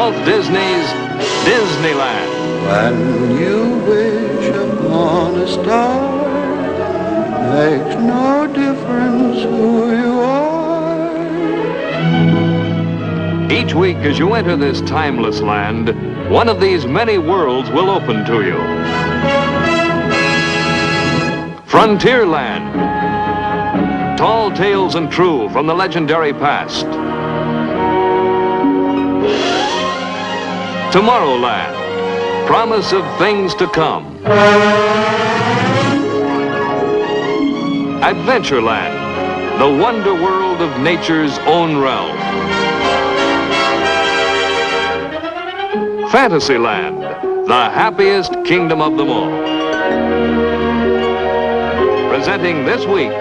Walt Disney's Disneyland. When you wish upon a star, makes no difference who you are. Each week as you enter this timeless land, one of these many worlds will open to you. Frontierland. Tall tales and true from the legendary past. Tomorrowland. Promise of things to come. Adventureland. The wonder world of nature's own realm. Fantasyland. The happiest kingdom of them all. Presenting this week,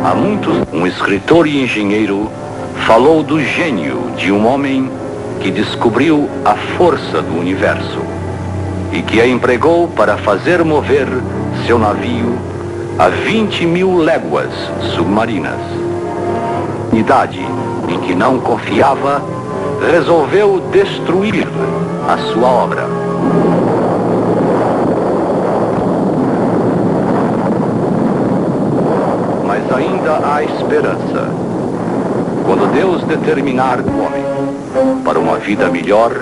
Há muitos, um escritor e engenheiro falou do gênio de um homem que descobriu a força do universo e que a empregou para fazer mover seu navio a 20.000 léguas submarinas. Idade em que não confiava, resolveu destruir a sua obra. Mas ainda há esperança. Quando Deus determinar o homem para uma vida melhor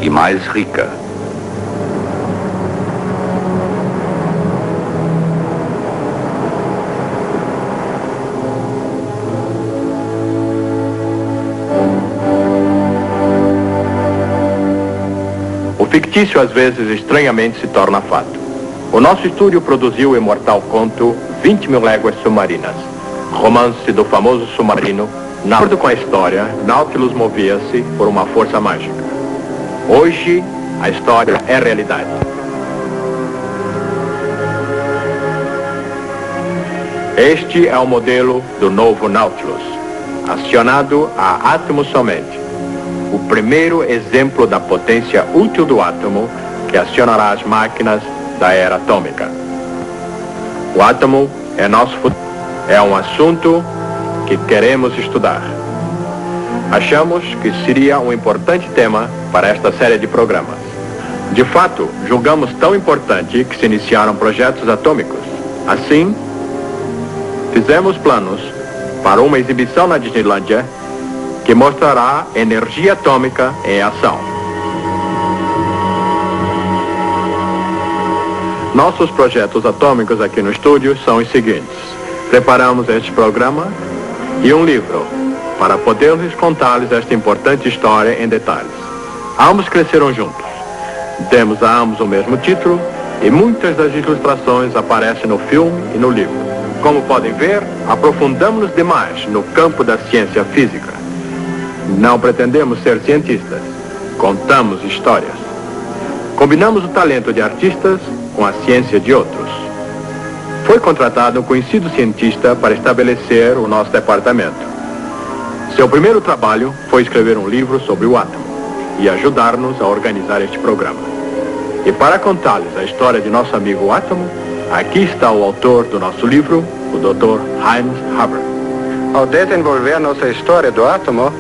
e mais rica. O fictício às vezes estranhamente se torna fato. O nosso estúdio produziu o imortal conto 20.000 léguas submarinas, romance do famoso submarino. De acordo com a história, Nautilus movia-se por uma força mágica. Hoje, a história é realidade. Este é o modelo do novo Nautilus, acionado a átomo somente. O primeiro exemplo da potência útil do átomo que acionará as máquinas da era atômica. O átomo é nosso futuro. É um assunto que queremos estudar. Achamos que seria um importante tema para esta série de programas. De fato, julgamos tão importante que se iniciaram projetos atômicos. Assim, fizemos planos para uma exibição na Disneylândia que mostrará energia atômica em ação. Nossos projetos atômicos aqui no estúdio são os seguintes. Preparamos este programa e um livro para podermos contar-lhes esta importante história em detalhes. Ambos cresceram juntos. Demos a ambos o mesmo título e muitas das ilustrações aparecem no filme e no livro. Como podem ver, aprofundamos-nos demais no campo da ciência física. Não pretendemos ser cientistas, contamos histórias. Combinamos o talento de artistas com a ciência de outros. Foi contratado um conhecido cientista para estabelecer o nosso departamento. Seu primeiro trabalho foi escrever um livro sobre o átomo e ajudar-nos a organizar este programa. E para contar-lhes a história de nosso amigo átomo, aqui está o autor do nosso livro, o Dr. Heinz Haber. Ao desenvolver nossa história do átomo,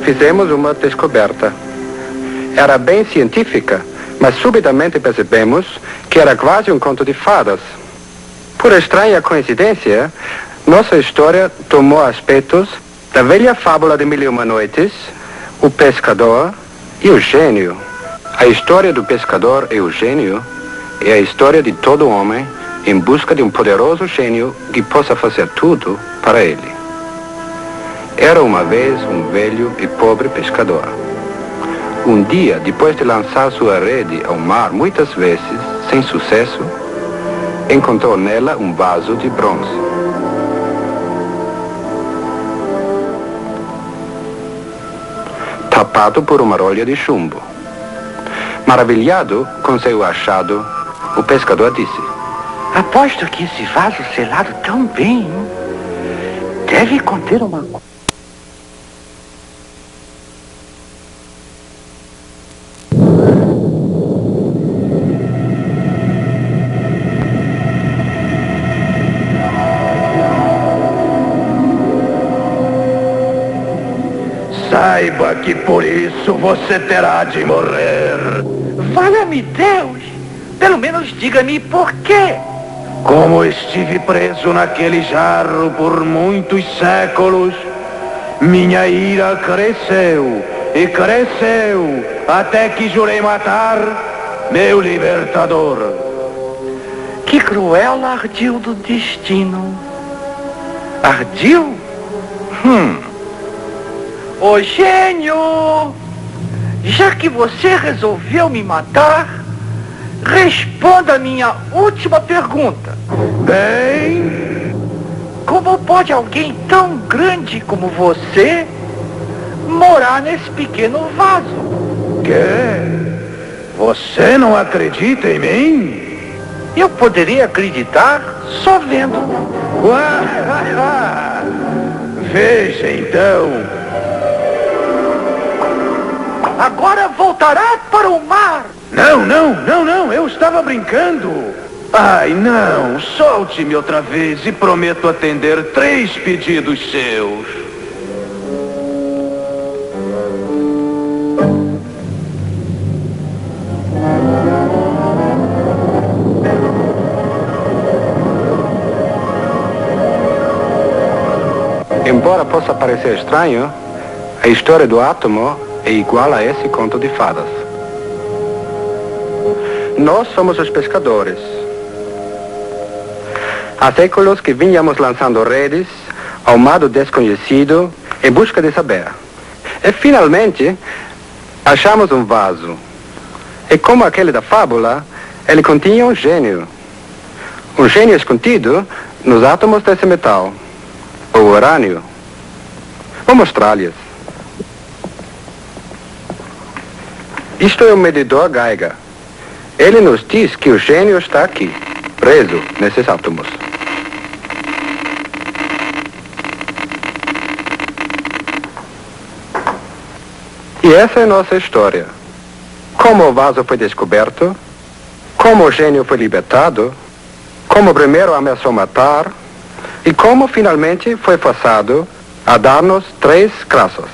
fizemos uma descoberta. Era bem científica, mas subitamente percebemos que era quase um conto de fadas. Por estranha coincidência, nossa história tomou aspectos da velha fábula de Mil e Uma Noites, o pescador e o gênio. A história do pescador e o gênio é a história de todo homem em busca de um poderoso gênio que possa fazer tudo para ele. Era uma vez um velho e pobre pescador. Um dia, depois de lançar sua rede ao mar muitas vezes, sem sucesso, encontrou nela um vaso de bronze. Tapado por uma rolha de chumbo. Maravilhado com seu achado, o pescador disse: Aposto que esse vaso selado tão bem deve conter uma... Saiba que por isso você terá de morrer. Valha-me Deus! Pelo menos diga-me por quê. Como estive preso naquele jarro por muitos séculos, minha ira cresceu e cresceu até que jurei matar meu libertador. Que cruel ardil do destino. Ardil? Ô gênio! Já que você resolveu me matar, responda a minha última pergunta. Bem, como pode alguém tão grande como você morar nesse pequeno vaso? que? Você não acredita em mim? Eu poderia acreditar só vendo. Veja então. Agora voltará para o mar. Não, eu estava brincando. Ai, não, solte-me outra vez e prometo atender 3 pedidos seus. Embora possa parecer estranho, a história do átomo é igual a esse conto de fadas. Nós somos os pescadores. Há séculos que vinhamos lançando redes ao mar do desconhecido em busca de saber. E finalmente achamos um vaso. E como aquele da fábula, ele continha um gênio. Um gênio escondido nos átomos desse metal. O urânio. Vou mostrar-lhes. Isto é um medidor Geiger. Ele nos diz que o gênio está aqui, preso nesses átomos. E essa é nossa história. Como o vaso foi descoberto, como o gênio foi libertado, como primeiro ameaçou matar e como finalmente foi forçado a dar-nos 3 crassos.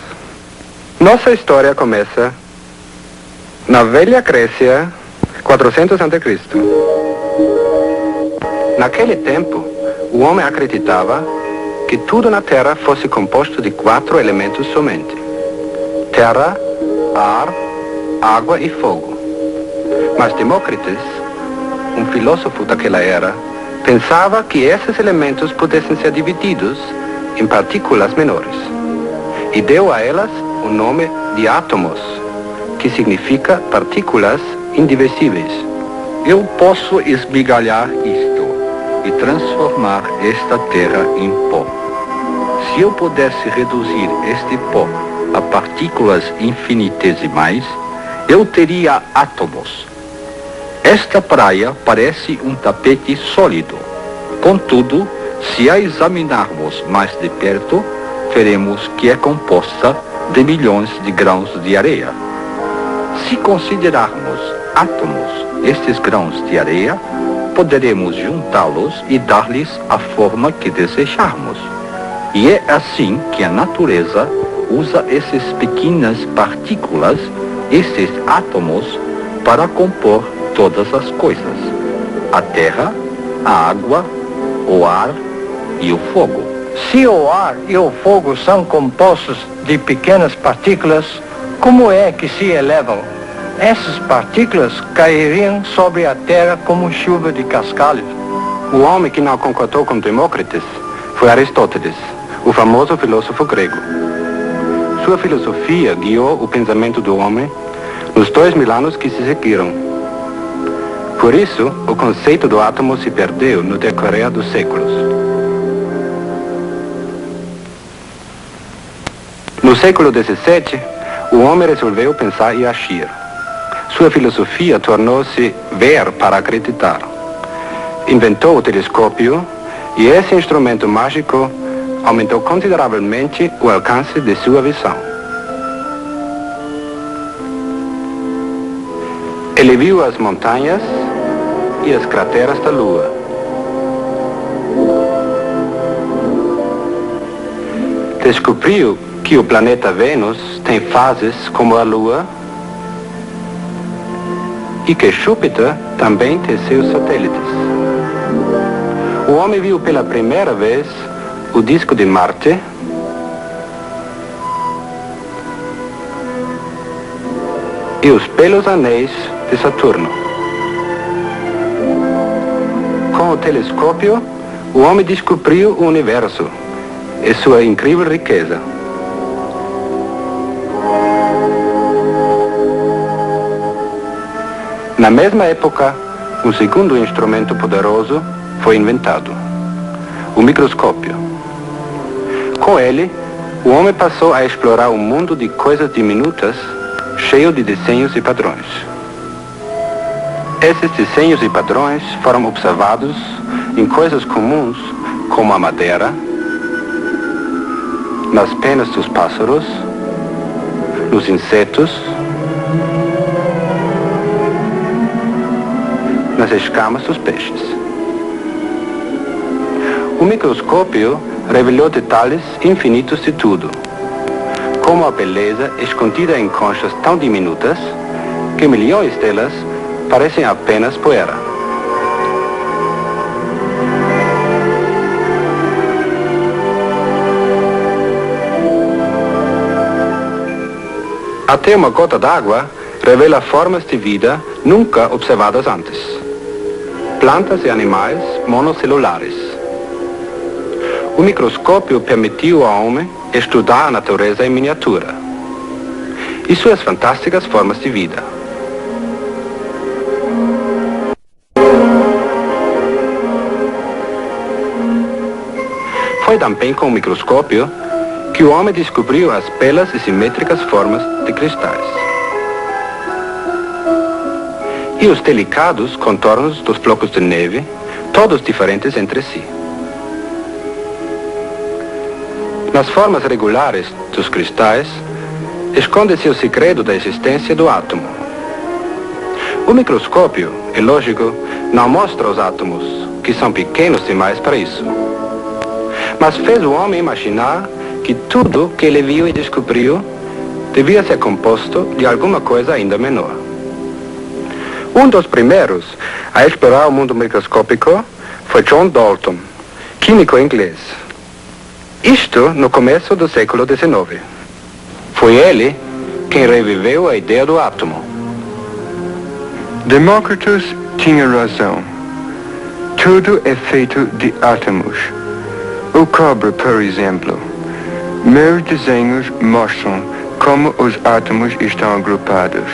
Nossa história começa na velha Grécia, 400 a.C. Naquele tempo, o homem acreditava que tudo na Terra fosse composto de 4 elementos somente: terra, ar, água e fogo. Mas Demócrito, um filósofo daquela era, pensava que esses elementos pudessem ser divididos em partículas menores e deu a elas o nome de átomos, que significa partículas indivisíveis. Eu posso esmigalhar isto e transformar esta terra em pó. Se eu pudesse reduzir este pó a partículas infinitesimais, eu teria átomos. Esta praia parece um tapete sólido. Contudo, se a examinarmos mais de perto, veremos que é composta de milhões de grãos de areia. Se considerarmos átomos estes grãos de areia, poderemos juntá-los e dar-lhes a forma que desejarmos. E é assim que a natureza usa essas pequenas partículas, esses átomos, para compor todas as coisas: a terra, a água, o ar e o fogo. Se o ar e o fogo são compostos de pequenas partículas, como é que se elevam? Essas partículas cairiam sobre a terra como chuva de cascalhos. O homem que não concordou com Demócrito foi Aristóteles, o famoso filósofo grego. Sua filosofia guiou o pensamento do homem nos 2000 anos que se seguiram. Por isso, o conceito do átomo se perdeu no decorrer dos séculos. No século XVII, o homem resolveu pensar e agir. Sua filosofia tornou-se ver para acreditar. Inventou o telescópio e esse instrumento mágico aumentou consideravelmente o alcance de sua visão. Ele viu as montanhas e as crateras da Lua. Descobriu que o planeta Vênus tem fases como a Lua e que Júpiter também tem seus satélites. O homem viu pela primeira vez o disco de Marte e os belos anéis de Saturno. Com o telescópio, o homem descobriu o universo e sua incrível riqueza. Na mesma época, um segundo instrumento poderoso foi inventado: o microscópio. Com ele, o homem passou a explorar um mundo de coisas diminutas, cheio de desenhos e padrões. Esses desenhos e padrões foram observados em coisas comuns, como a madeira, nas penas dos pássaros, nos insetos, nas escamas dos peixes. O microscópio revelou detalhes infinitos de tudo, como a beleza escondida em conchas tão diminutas que milhões delas parecem apenas poeira. Até uma gota d'água revela formas de vida nunca observadas antes. Plantas e animais monocelulares. O microscópio permitiu ao homem estudar a natureza em miniatura e suas fantásticas formas de vida. Foi também com o microscópio que o homem descobriu as belas e simétricas formas de cristais e os delicados contornos dos flocos de neve, todos diferentes entre si. Nas formas regulares dos cristais, esconde-se o segredo da existência do átomo. O microscópio, é lógico, não mostra os átomos, que são pequenos demais para isso. Mas fez o homem imaginar que tudo que ele viu e descobriu devia ser composto de alguma coisa ainda menor. Um dos primeiros a explorar o mundo microscópico foi John Dalton, químico inglês. Isto no começo do século XIX. Foi ele quem reviveu a ideia do átomo. Demócritus tinha razão. Tudo é feito de átomos. O cobre, por exemplo. Meus desenhos mostram como os átomos estão agrupados.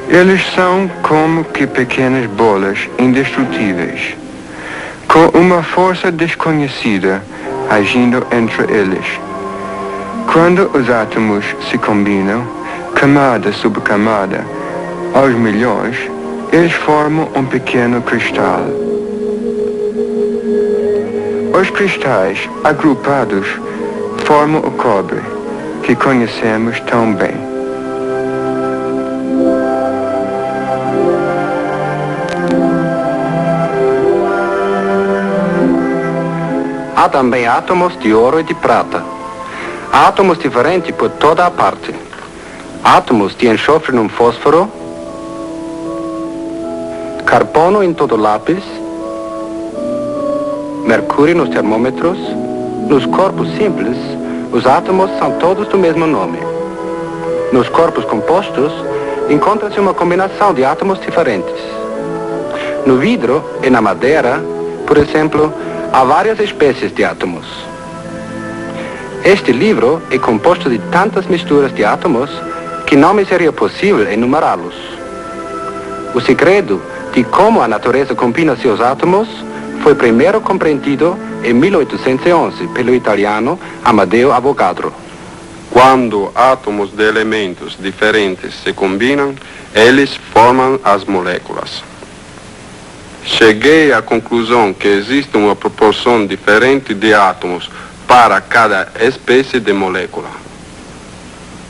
Eles são como que pequenas bolas indestrutíveis, com uma força desconhecida agindo entre eles. Quando os átomos se combinam, camada sobre camada, aos milhões, eles formam um pequeno cristal. Os cristais agrupados formam o cobre, que conhecemos tão bem. Há também átomos de ouro e de prata. Átomos diferentes por toda a parte. Átomos de enxofre num fósforo, carbono em todo lápis, mercúrio nos termômetros. Nos corpos simples, os átomos são todos do mesmo nome. Nos corpos compostos, encontra-se uma combinação de átomos diferentes. No vidro e na madeira, por exemplo, há várias espécies de átomos. Este livro é composto de tantas misturas de átomos que não me seria possível enumerá-los. O segredo de como a natureza combina seus átomos foi primeiro compreendido em 1811 pelo italiano Amedeo Avogadro. Quando átomos de elementos diferentes se combinam, eles formam as moléculas. Cheguei à conclusão que existe uma proporção diferente de átomos para cada espécie de molécula.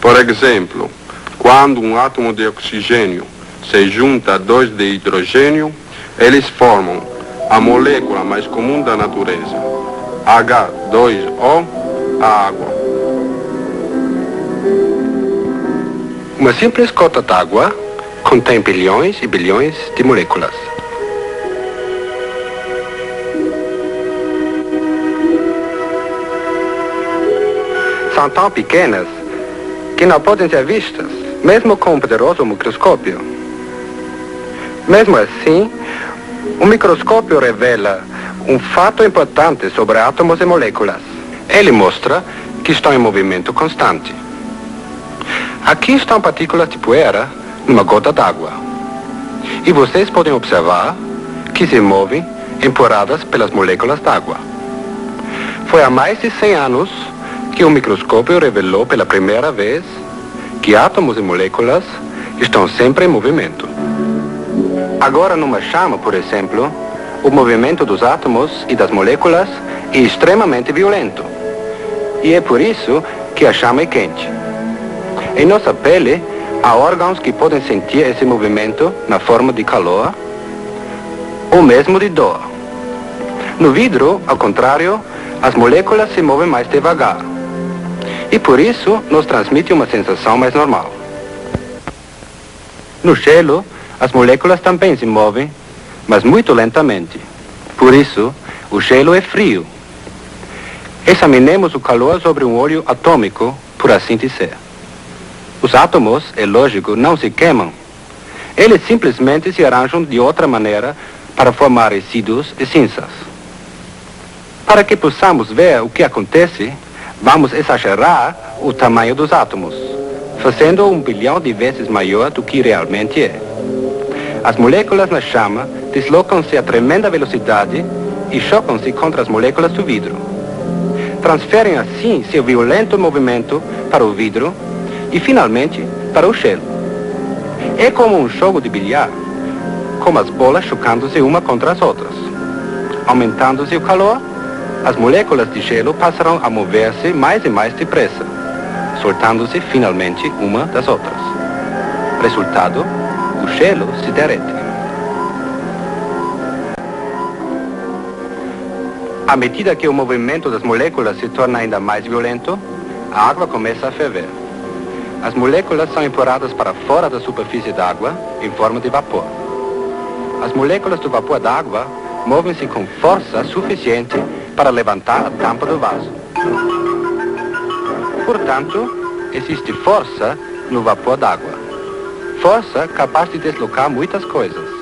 Por exemplo, quando um átomo de oxigênio se junta a dois de hidrogênio, eles formam a molécula mais comum da natureza, H2O, a água. Uma simples gota d'água contém bilhões e bilhões de moléculas. São tão pequenas que não podem ser vistas, mesmo com um poderoso microscópio. Mesmo assim, o microscópio revela um fato importante sobre átomos e moléculas. Ele mostra que estão em movimento constante. Aqui estão partículas de poeira numa gota d'água. E vocês podem observar que se movem empurradas pelas moléculas d'água. Foi há mais de 100 anos que o microscópio revelou pela primeira vez que átomos e moléculas estão sempre em movimento. Agora, numa chama, por exemplo, o movimento dos átomos e das moléculas é extremamente violento. E é por isso que a chama é quente. Em nossa pele, há órgãos que podem sentir esse movimento na forma de calor ou mesmo de dor. No vidro, ao contrário, as moléculas se movem mais devagar. E por isso nos transmite uma sensação mais normal. No gelo, as moléculas também se movem, mas muito lentamente. Por isso, o gelo é frio. Examinemos o calor sobre um óleo atômico, por assim dizer. Os átomos, é lógico, não se queimam. Eles simplesmente se arranjam de outra maneira para formar resíduos e cinzas. Para que possamos ver o que acontece, vamos exagerar o tamanho dos átomos, fazendo-o 1 bilhão de vezes maior do que realmente é. As moléculas na chama deslocam-se a tremenda velocidade e chocam-se contra as moléculas do vidro. Transferem assim seu violento movimento para o vidro e, finalmente, para o gelo. É como um jogo de bilhar, com as bolas chocando-se uma contra as outras. Aumentando-se o calor, as moléculas de gelo passarão a mover-se mais e mais depressa, soltando-se finalmente uma das outras. Resultado, o gelo se derrete. À medida que o movimento das moléculas se torna ainda mais violento, a água começa a ferver. As moléculas são empurradas para fora da superfície da água em forma de vapor. As moléculas do vapor d'água movem-se com força suficiente para levantar a tampa do vaso. Portanto, existe força no vapor d'água. Força capaz de deslocar muitas coisas.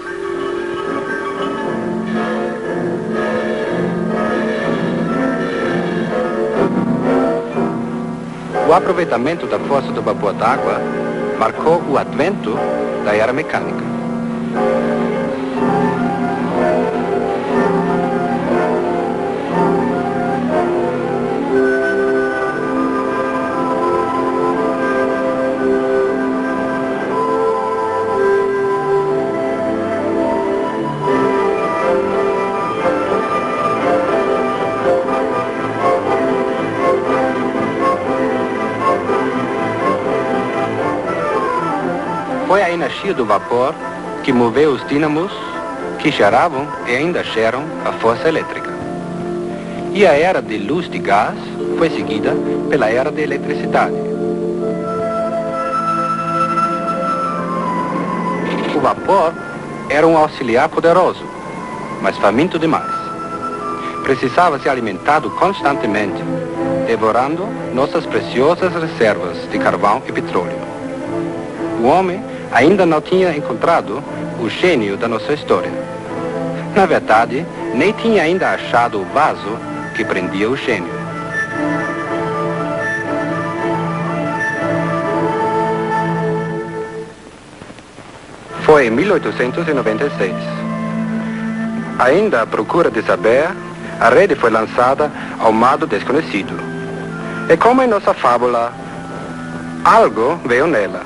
O aproveitamento da força do vapor d'água marcou o advento da era mecânica. Foi a energia do vapor que moveu os dínamos que geravam e ainda geram a força elétrica. E a era de luz de gás foi seguida pela era de eletricidade. O vapor era um auxiliar poderoso, mas faminto demais. Precisava ser alimentado constantemente, devorando nossas preciosas reservas de carvão e petróleo. O homem ainda não tinha encontrado o gênio da nossa história. Na verdade, nem tinha ainda achado o vaso que prendia o gênio. Foi em 1896. Ainda à procura de saber, a rede foi lançada ao mar do desconhecido. E como em nossa fábula, Algo veio nela,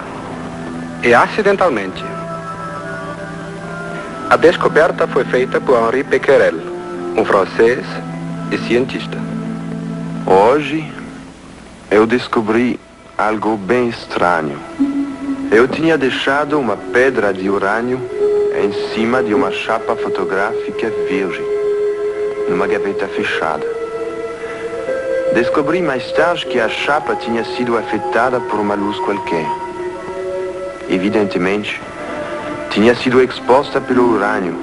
e acidentalmente. A descoberta foi feita por Henri Becquerel, um francês e cientista. Hoje eu descobri algo bem estranho. Eu tinha deixado uma pedra de urânio em cima de uma chapa fotográfica virgem, numa gaveta fechada. Descobri mais tarde que a chapa tinha sido afetada por uma luz qualquer. Evidentemente, tinha sido exposta pelo urânio,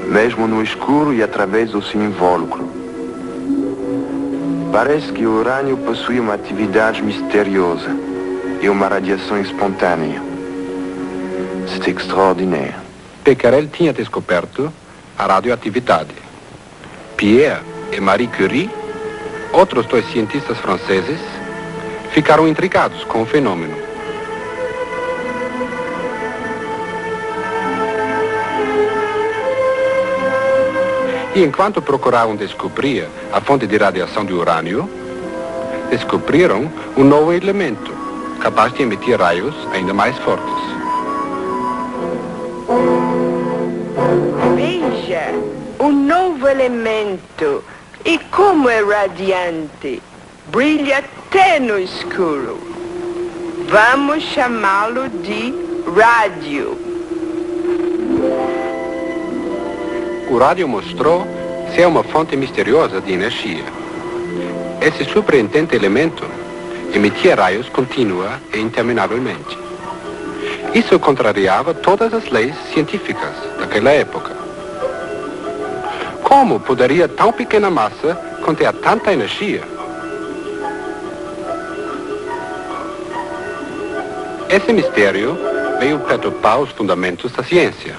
mesmo no escuro e através do seu invólucro. Parece que o urânio possui uma atividade misteriosa e uma radiação espontânea. C'est extraordinário. Becquerel tinha descoberto a radioatividade. Pierre e Marie Curie, outros dois cientistas franceses, ficaram intrigados com o fenômeno. E enquanto procuravam descobrir a fonte de radiação do urânio, descobriram um novo elemento, capaz de emitir raios ainda mais fortes. Veja, um novo elemento. E como é radiante. Brilha até no escuro. Vamos chamá-lo de rádio. O rádio mostrou ser uma fonte misteriosa de energia. Esse surpreendente elemento emitia raios contínua e interminavelmente. Isso contrariava todas as leis científicas daquela época. Como poderia tão pequena massa conter tanta energia? Esse mistério veio perturbar os fundamentos da ciência.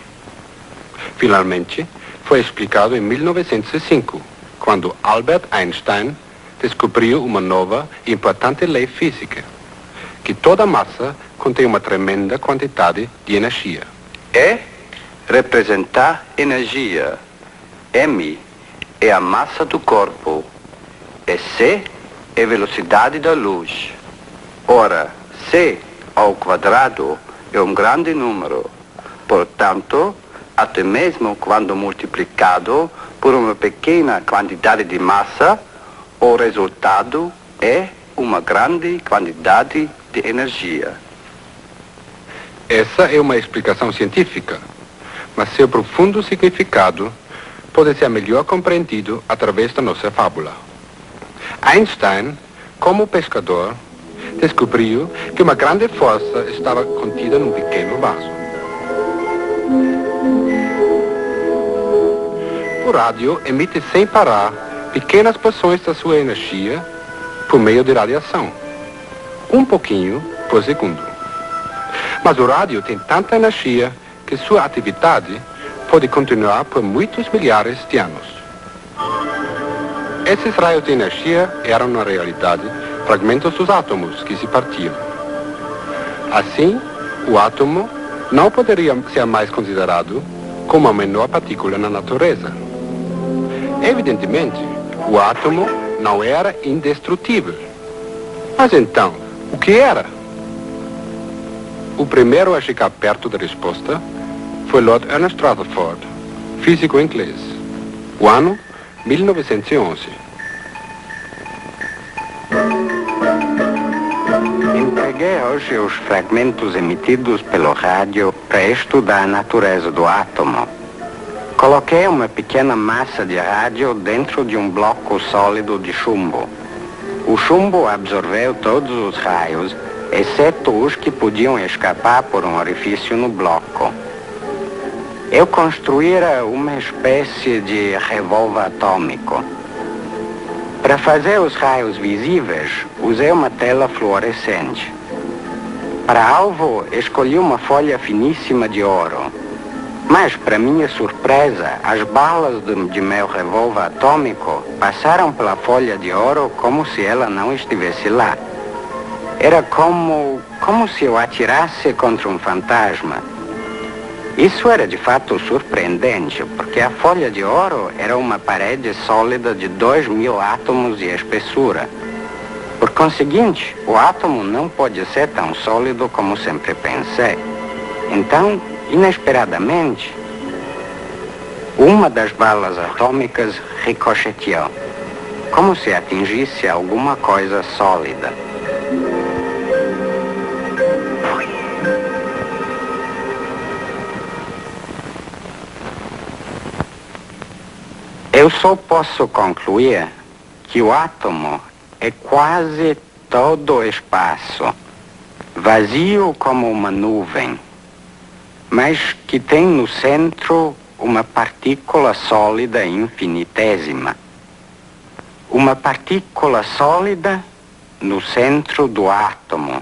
Finalmente, foi explicado em 1905, quando Albert Einstein descobriu uma nova e importante lei física, que toda massa contém uma tremenda quantidade de energia. E representar energia. M é a massa do corpo, e C é a velocidade da luz. Ora, C ao quadrado é um grande número. Portanto, até mesmo quando multiplicado por uma pequena quantidade de massa, o resultado é uma grande quantidade de energia. Essa é uma explicação científica, mas seu profundo significado pode ser melhor compreendido através da nossa fábula. Einstein, como pescador, descobriu que uma grande força estava contida num pequeno vaso. O rádio emite sem parar pequenas porções da sua energia por meio de radiação, um pouquinho por segundo. Mas o rádio tem tanta energia que sua atividade pode continuar por muitos milhares de anos. Esses raios de energia eram, na realidade, fragmentos dos átomos que se partiam. Assim, o átomo não poderia ser mais considerado como a menor partícula na natureza. Evidentemente, o átomo não era indestrutível. Mas então, o que era? O primeiro a chegar perto da resposta foi Lord Ernest Rutherford, físico inglês. O ano 1911. Empreguei hoje os fragmentos emitidos pelo rádio para estudar a natureza do átomo. Coloquei uma pequena massa de rádio dentro de um bloco sólido de chumbo. O chumbo absorveu todos os raios, exceto os que podiam escapar por um orifício no bloco. Eu construíra uma espécie de revólver atômico. Para fazer os raios visíveis, usei uma tela fluorescente. Para alvo, escolhi uma folha finíssima de ouro. Mas, para minha surpresa, as balas de meu revólver atômico passaram pela folha de ouro como se ela não estivesse lá. Era como se eu atirasse contra um fantasma. Isso era de fato surpreendente, porque a folha de ouro era uma parede sólida de 2000 átomos de espessura. Por conseguinte, o átomo não pode ser tão sólido como sempre pensei. Então, inesperadamente, uma das balas atômicas ricocheteou, como se atingisse alguma coisa sólida. Eu só posso concluir que o átomo é quase todo o espaço, vazio como uma nuvem, mas que tem no centro uma partícula sólida infinitésima. Uma partícula sólida no centro do átomo.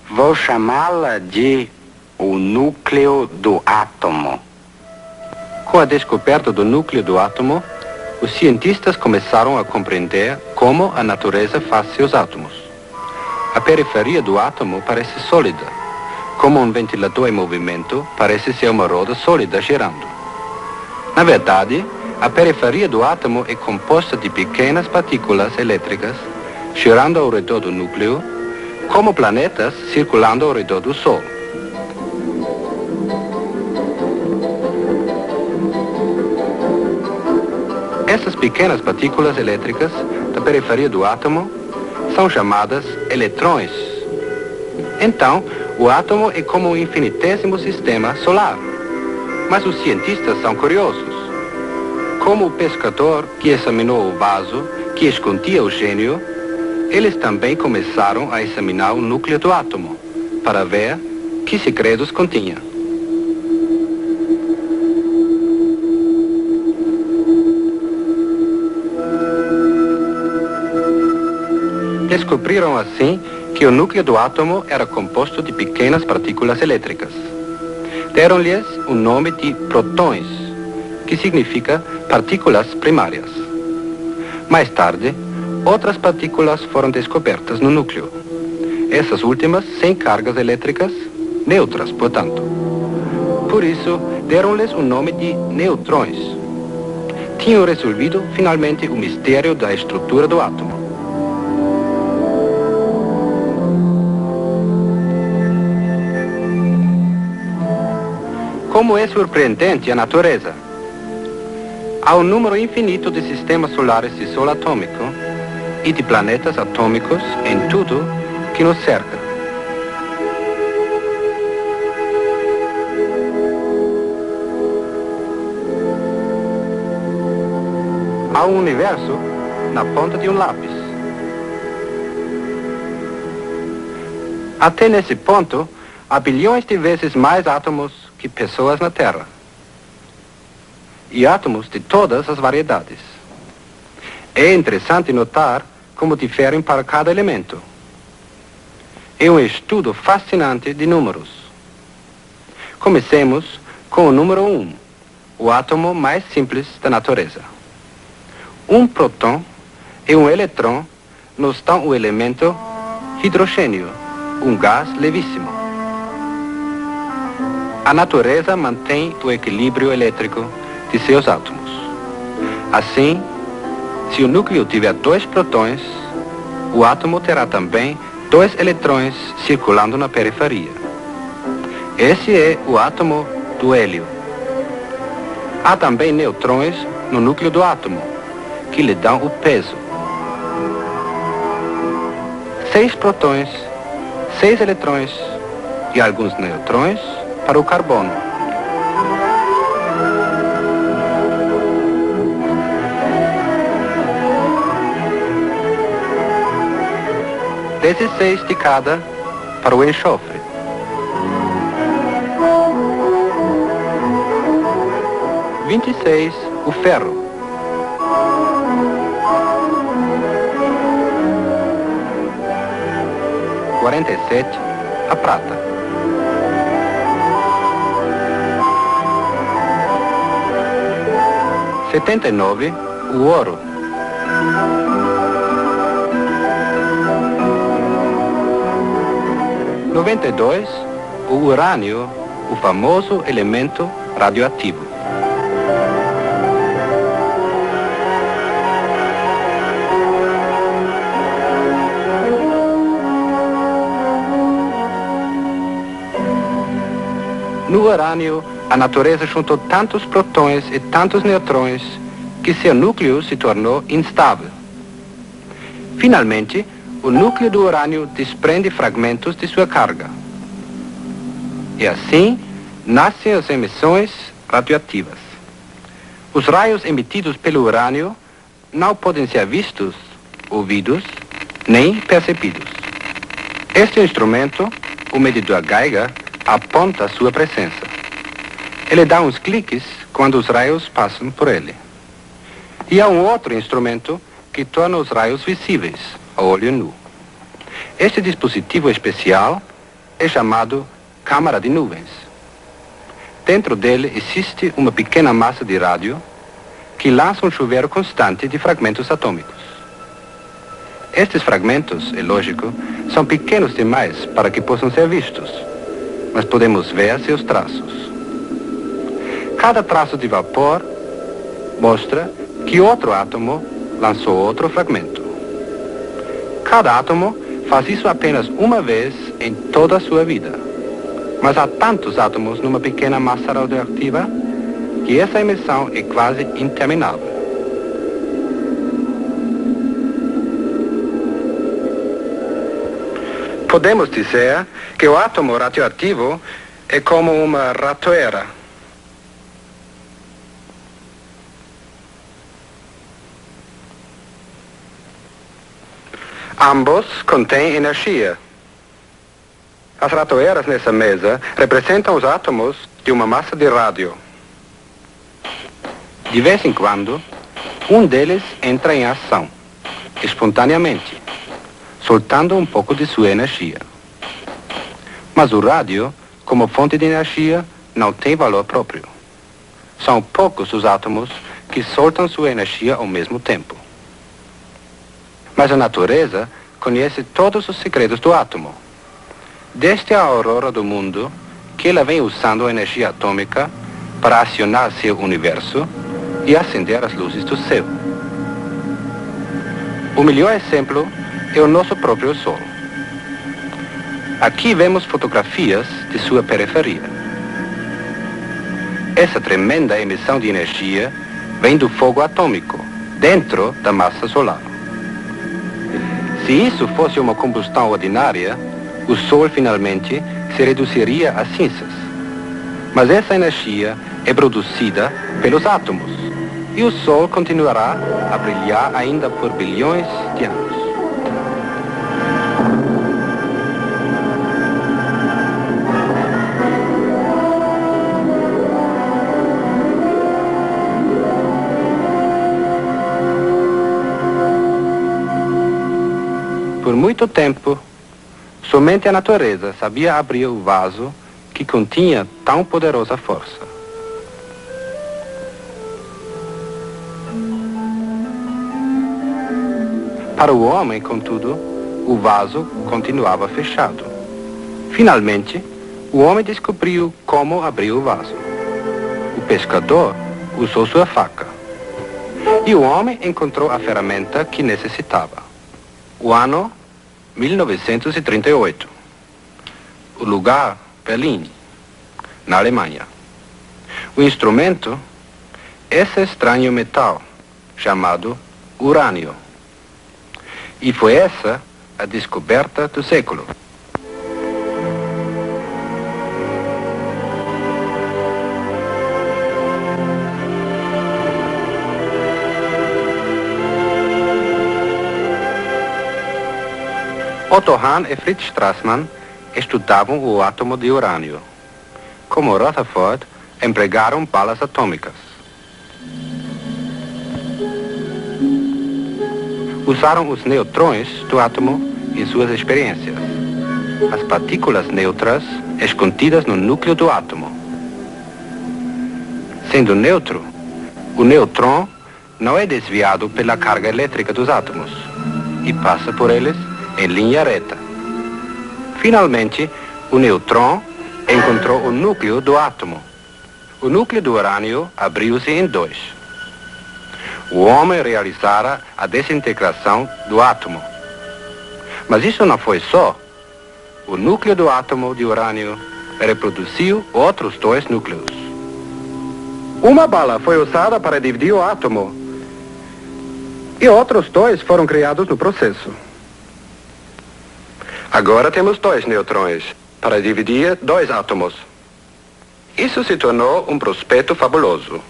Vou chamá-la de o núcleo do átomo. Com a descoberta do núcleo do átomo, os cientistas começaram a compreender como a natureza faz seus átomos. A periferia do átomo parece sólida, como um ventilador em movimento parece ser uma roda sólida girando. Na verdade, a periferia do átomo é composta de pequenas partículas elétricas girando ao redor do núcleo, como planetas circulando ao redor do Sol. Essas pequenas partículas elétricas da periferia do átomo são chamadas eletrões. Então, o átomo é como um infinitésimo sistema solar. Mas os cientistas são curiosos. Como o pescador que examinou o vaso que escondia o gênio, eles também começaram a examinar o núcleo do átomo para ver que segredos continha. Descobriram assim que o núcleo do átomo era composto de pequenas partículas elétricas. Deram-lhes o nome de prótons, que significa partículas primárias. Mais tarde, outras partículas foram descobertas no núcleo. Essas últimas sem cargas elétricas, neutras, portanto. Por isso, deram-lhes o nome de neutrões. Tinham resolvido finalmente o mistério da estrutura do átomo. Como é surpreendente a natureza! Há um número infinito de sistemas solares de Sol atômico e de planetas atômicos em tudo que nos cerca. Há um universo na ponta de um lápis. Até nesse ponto, há bilhões de vezes mais átomos que pessoas na Terra. E átomos de todas as variedades. É interessante notar como diferem para cada elemento. É um estudo fascinante de números. Comecemos com o número 1, o átomo mais simples da natureza. Um próton é um eletrão nos dá o elemento hidrogênio, um gás levíssimo. A natureza mantém o equilíbrio elétrico de seus átomos. Assim, se o núcleo tiver 2 prótons, o átomo terá também 2 eletrões circulando na periferia. Esse é o átomo do hélio. Há também neutrões no núcleo do átomo, que lhe dão o peso. 6 prótons, 6 eletrões e alguns neutrões para o carbono. Dezesseis de cada para o enxofre. Vinte e 26 o ferro. Quarenta e 47 a prata. Setenta e 79 o ouro. Noventa e 92 o urânio, o famoso elemento radioativo. No urânio, a natureza juntou tantos protões e tantos neutrões que seu núcleo se tornou instável. Finalmente, o núcleo do urânio desprende fragmentos de sua carga. E assim, nascem as emissões radioativas. Os raios emitidos pelo urânio não podem ser vistos, ouvidos, nem percebidos. Este instrumento, o medidor Geiger, aponta sua presença. Ele dá uns cliques quando os raios passam por ele. E há um outro instrumento que torna os raios visíveis a olho nu. Este dispositivo especial é chamado câmara de nuvens. Dentro dele existe uma pequena massa de rádio que lança um chuveiro constante de fragmentos atômicos. Estes fragmentos, é lógico, são pequenos demais para que possam ser vistos, mas podemos ver seus traços. Cada traço de vapor mostra que outro átomo lançou outro fragmento. Cada átomo faz isso apenas uma vez em toda a sua vida. Mas há tantos átomos numa pequena massa radioativa que essa emissão é quase interminável. Podemos dizer que o átomo radioativo é como uma ratoeira. Ambos contêm energia. As ratoeiras nessa mesa representam os átomos de uma massa de rádio. De vez em quando, um deles entra em ação, espontaneamente, soltando um pouco de sua energia. Mas o rádio, como fonte de energia, não tem valor próprio. São poucos os átomos que soltam sua energia ao mesmo tempo. Mas a natureza conhece todos os segredos do átomo. Desde a aurora do mundo, que ela vem usando a energia atômica para acionar seu universo e acender as luzes do céu. O melhor exemplo é o nosso próprio Sol. Aqui vemos fotografias de sua periferia. Essa tremenda emissão de energia vem do fogo atômico, dentro da massa solar. Se isso fosse uma combustão ordinária, o Sol finalmente se reduziria a cinzas. Mas essa energia é produzida pelos átomos, e o Sol continuará a brilhar ainda por bilhões de anos. Por muito tempo, somente a natureza sabia abrir o vaso que continha tão poderosa força. Para o homem, contudo, o vaso continuava fechado. Finalmente, o homem descobriu como abrir o vaso. O pescador usou sua faca. E o homem encontrou a ferramenta que necessitava. O ano 1938. O lugar, Berlim, na Alemanha. O instrumento, esse estranho metal, chamado urânio. E foi essa a descoberta do século. Otto Hahn e Fritz Strassmann estudavam o átomo de urânio. Como Rutherford, empregaram balas atômicas. Usaram os neutrões do átomo em suas experiências. As partículas neutras escondidas no núcleo do átomo. Sendo neutro, o neutrão não é desviado pela carga elétrica dos átomos e passa por eles em linha reta. Finalmente, o neutrão encontrou o núcleo do átomo. O núcleo do urânio abriu-se em dois. O homem realizara a desintegração do átomo. Mas isso não foi só. O núcleo do átomo de urânio reproduziu outros dois núcleos. Uma bala foi usada para dividir o átomo e outros dois foram criados no processo. Agora temos dois neutrões para dividir dois átomos. Isso se tornou um prospecto fabuloso.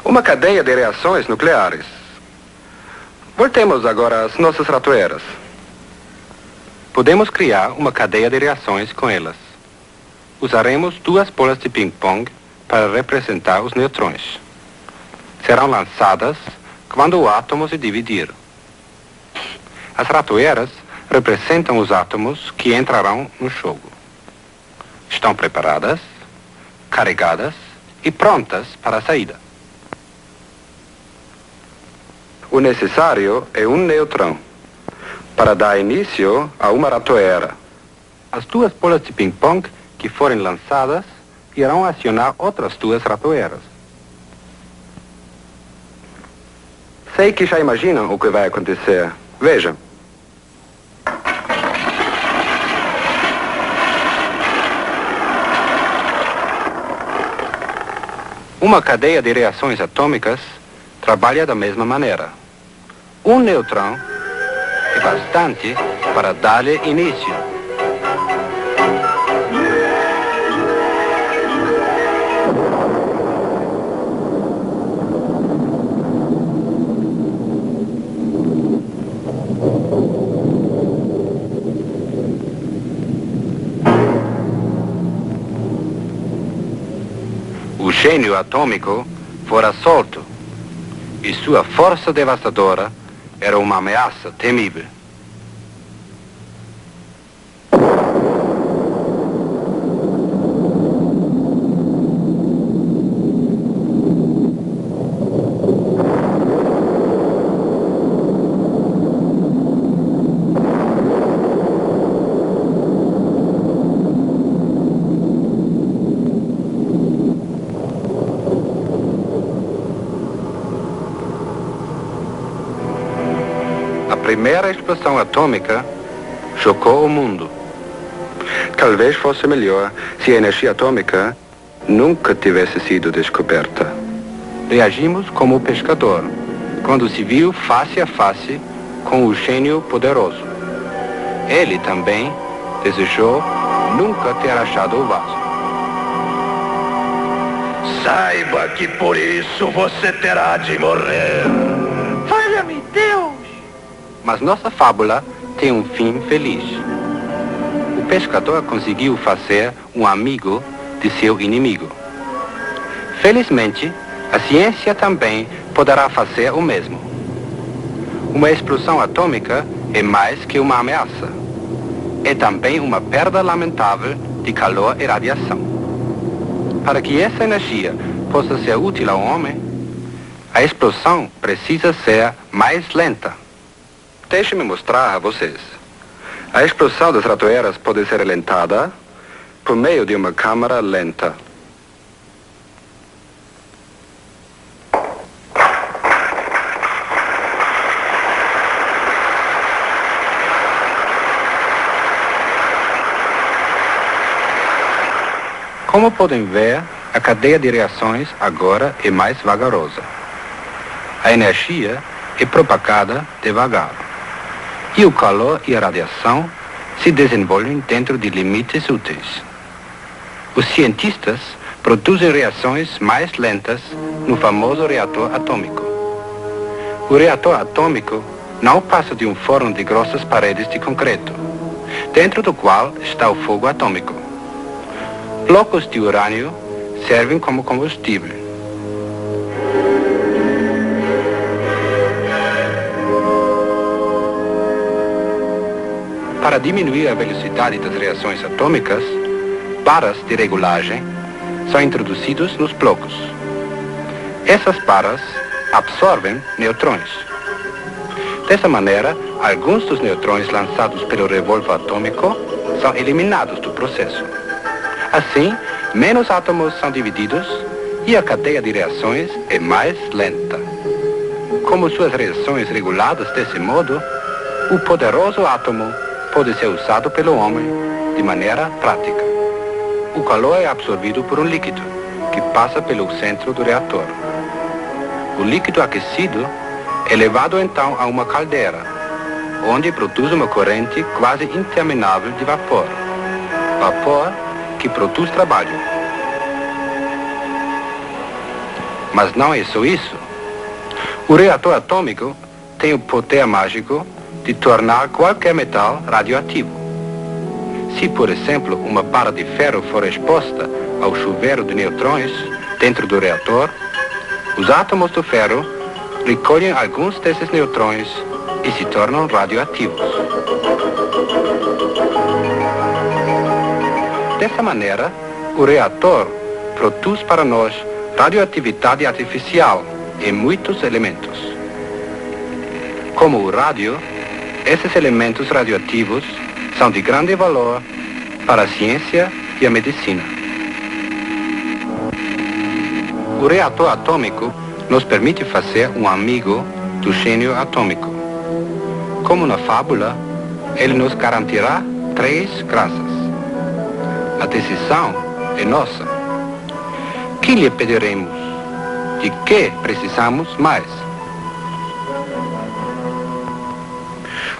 Uma cadeia de reações nucleares. Voltemos agora às nossas ratoeiras. Podemos criar uma cadeia de reações com elas. Usaremos duas bolas de ping-pong para representar os neutrões. Serão lançadas quando o átomo se dividir. As ratoeiras representam os átomos que entrarão no jogo. Estão preparadas, carregadas e prontas para a saída. O necessário é um neutrão para dar início a uma ratoeira. As duas bolas de ping-pong que forem lançadas irão acionar outras duas ratoeiras. Sei que já imaginam o que vai acontecer. Vejam. Uma cadeia de reações atômicas trabalha da mesma maneira. Um neutrão é bastante para dar-lhe início. O gênio atômico fora solto e sua força devastadora era uma ameaça temível. A primeira explosão atômica chocou o mundo. Talvez fosse melhor se a energia atômica nunca tivesse sido descoberta. Reagimos como o pescador, quando se viu face a face com o gênio poderoso. Ele também desejou nunca ter achado o vaso. Saiba que por isso você terá de morrer. Valha-me Deus! Mas nossa fábula tem um fim feliz. O pescador conseguiu fazer um amigo de seu inimigo. Felizmente, a ciência também poderá fazer o mesmo. Uma explosão atômica é mais que uma ameaça. É também uma perda lamentável de calor e radiação. Para que essa energia possa ser útil ao homem, a explosão precisa ser mais lenta. Deixe-me mostrar a vocês. A explosão das ratoeiras pode ser alentada por meio de uma câmara lenta. Como podem ver, a cadeia de reações agora é mais vagarosa. A energia é propagada devagar. E o calor e a radiação se desenvolvem dentro de limites úteis. Os cientistas produzem reações mais lentas no famoso reator atômico. O reator atômico não passa de um forno de grossas paredes de concreto, dentro do qual está o fogo atômico. Blocos de urânio servem como combustível. Para diminuir a velocidade das reações atômicas, barras de regulagem são introduzidas nos blocos. Essas barras absorvem neutrões. Dessa maneira, alguns dos neutrões lançados pelo revólver atômico são eliminados do processo. Assim, menos átomos são divididos e a cadeia de reações é mais lenta. Como suas reações reguladas desse modo, o poderoso átomo pode ser usado pelo homem de maneira prática. o calor é absorvido por um líquido que passa pelo centro do reator. O líquido aquecido é levado então a uma caldeira, onde produz uma corrente quase interminável de vapor. Vapor que produz trabalho. Mas não é só isso. O reator atômico tem o poder mágico de tornar qualquer metal radioativo. Se, por exemplo, uma barra de ferro for exposta ao chuveiro de neutrões dentro do reator, os átomos do ferro recolhem alguns desses neutrões e se tornam radioativos. Dessa maneira, o reator produz para nós radioatividade artificial em muitos elementos. Como o rádio, esses elementos radioativos são de grande valor para a ciência e a medicina. O reator atômico nos permite fazer um amigo do gênio atômico. Como na fábula, ele nos garantirá 3 graças. A decisão é nossa. Que lhe pediremos? De que precisamos mais?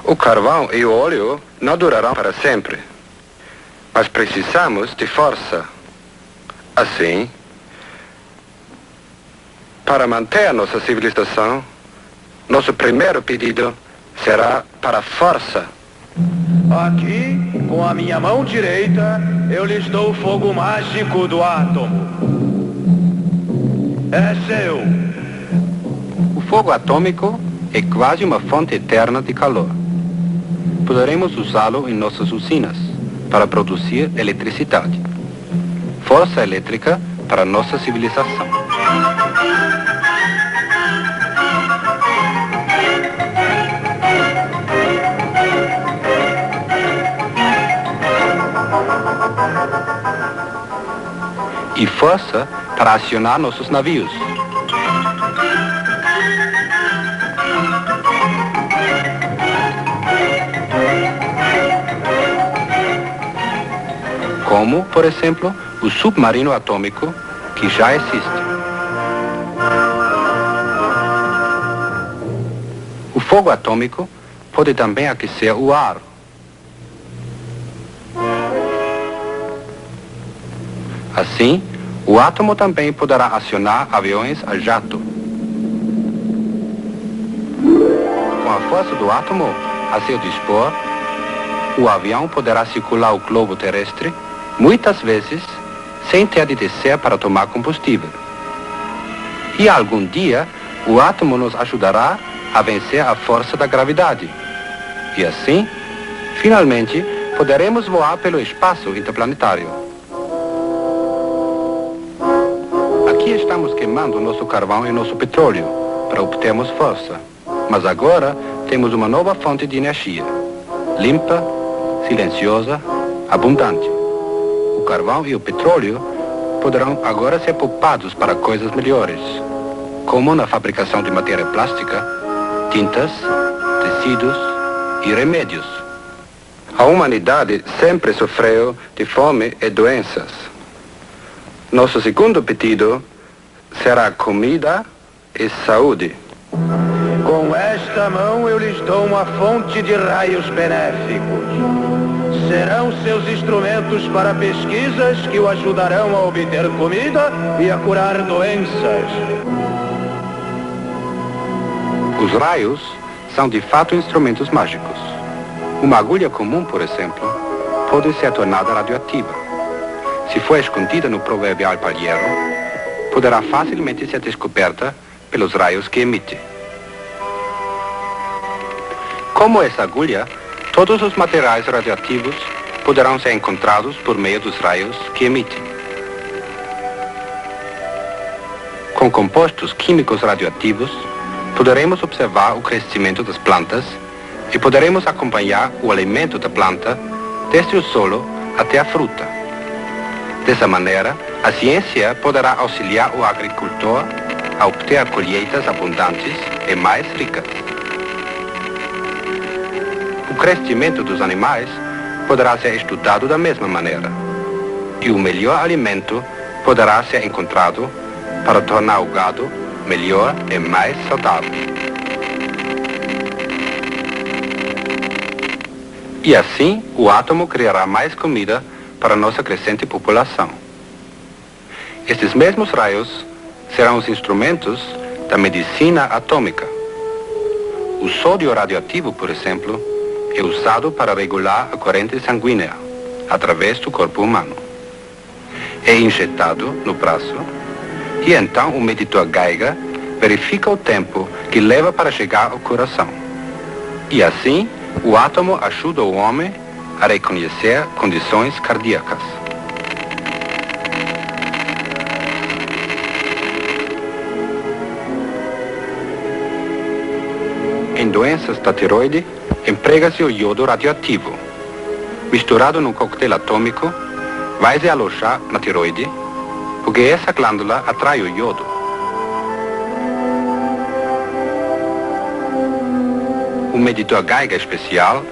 O carvão e o óleo não durarão para sempre, mas precisamos de força. Assim, para manter a nossa civilização, nosso primeiro pedido será para a força. Aqui, com a minha mão direita, eu lhes dou o fogo mágico do átomo. É seu. O fogo atômico é quase uma fonte eterna de calor. Poderemos usá-lo em nossas usinas para produzir eletricidade. Força elétrica para nossa civilização. E força para acionar nossos navios. Como, por exemplo, o submarino atômico, que já existe. O fogo atômico pode também aquecer o ar. Assim, o átomo também poderá acionar aviões a jato. Com a força do átomo a seu dispor, o avião poderá circular o globo terrestre muitas vezes sem ter de descer para tomar combustível. E algum dia, o átomo nos ajudará a vencer a força da gravidade. E assim, finalmente, poderemos voar pelo espaço interplanetário. Aqui estamos queimando nosso carvão e nosso petróleo para obtermos força. Mas agora temos uma nova fonte de energia, limpa, silenciosa, abundante. O carvão e o petróleo poderão agora ser poupados para coisas melhores, como na fabricação de matéria plástica, tintas, tecidos e remédios. A humanidade sempre sofreu de fome e doenças. Nosso segundo pedido será comida e saúde. Com esta mão eu lhes dou uma fonte de raios benéficos. Serão seus instrumentos para pesquisas que o ajudarão a obter comida e a curar doenças. Os raios são de fato instrumentos mágicos. Uma agulha comum, por exemplo, pode ser tornada radioativa. Se for escondida no proverbial palheiro, poderá facilmente ser descoberta pelos raios que emite. Como essa agulha, todos os materiais radioativos poderão ser encontrados por meio dos raios que emitem. Com compostos químicos radioativos, poderemos observar o crescimento das plantas e poderemos acompanhar o alimento da planta desde o solo até a fruta. Dessa maneira, a ciência poderá auxiliar o agricultor a obter colheitas abundantes e mais ricas. O crescimento dos animais poderá ser estudado da mesma maneira. E o melhor alimento poderá ser encontrado para tornar o gado melhor e mais saudável. E assim, o átomo criará mais comida para nossa crescente população. Estes mesmos raios serão os instrumentos da medicina atômica. O sódio radioativo, por exemplo, é usado para regular a corrente sanguínea através do corpo humano. É injetado no braço e então o medidor Geiger verifica o tempo que leva para chegar ao coração. E assim, o átomo ajuda o homem a reconhecer condições cardíacas. Em doenças da tiroide, emprega-se o iodo radioativo. Misturado num coquetel atômico, vai se alojar na tiroide, porque essa glândula atrai o iodo. O medidor Geiger especial,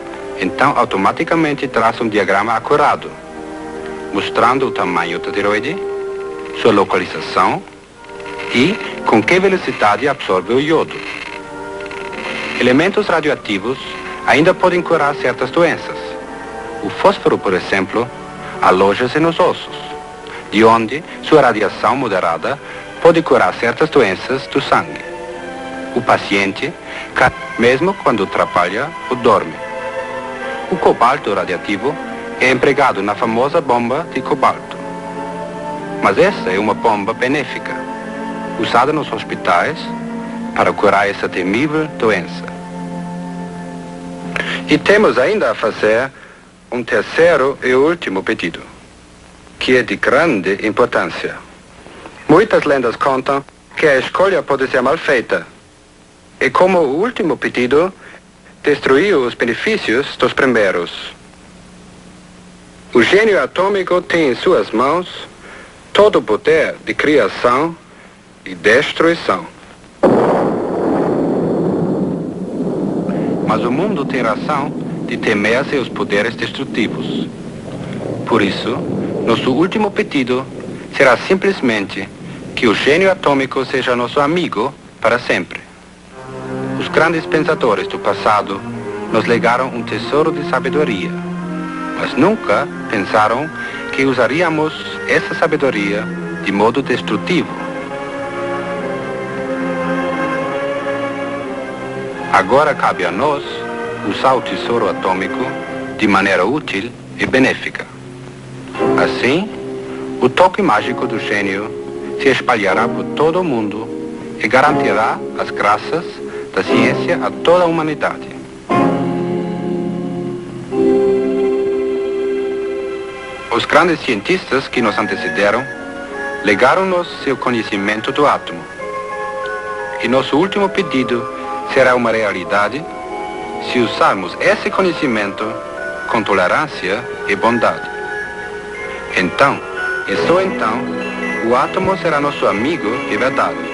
então automaticamente traz um diagrama acurado, mostrando o tamanho da tiroide, sua localização e com que velocidade absorve o iodo. Elementos radioativos ainda podem curar certas doenças. O fósforo, por exemplo, aloja-se nos ossos, de onde sua radiação moderada pode curar certas doenças do sangue. O paciente cai mesmo quando trabalha ou dorme. O cobalto radiativo é empregado na famosa bomba de cobalto. Mas essa é uma bomba benéfica, usada nos hospitais para curar essa temível doença. E temos ainda a fazer um terceiro e último pedido, que é de grande importância. Muitas lendas contam que a escolha pode ser mal feita. E como o último pedido destruiu os benefícios dos primeiros. O gênio atômico tem em suas mãos todo o poder de criação e destruição. Mas o mundo tem razão de temer seus poderes destrutivos. Por isso, nosso último pedido será simplesmente que o gênio atômico seja nosso amigo para sempre. Os grandes pensadores do passado nos legaram um tesouro de sabedoria, mas nunca pensaram que usaríamos essa sabedoria de modo destrutivo. Agora cabe a nós usar o tesouro atômico de maneira útil e benéfica. Assim, o toque mágico do gênio se espalhará por todo o mundo e garantirá as graças da ciência a toda a humanidade. Os grandes cientistas que nos antecederam legaram-nos seu conhecimento do átomo. E nosso último pedido será uma realidade se usarmos esse conhecimento com tolerância e bondade. Então, e só então, o átomo será nosso amigo de verdade.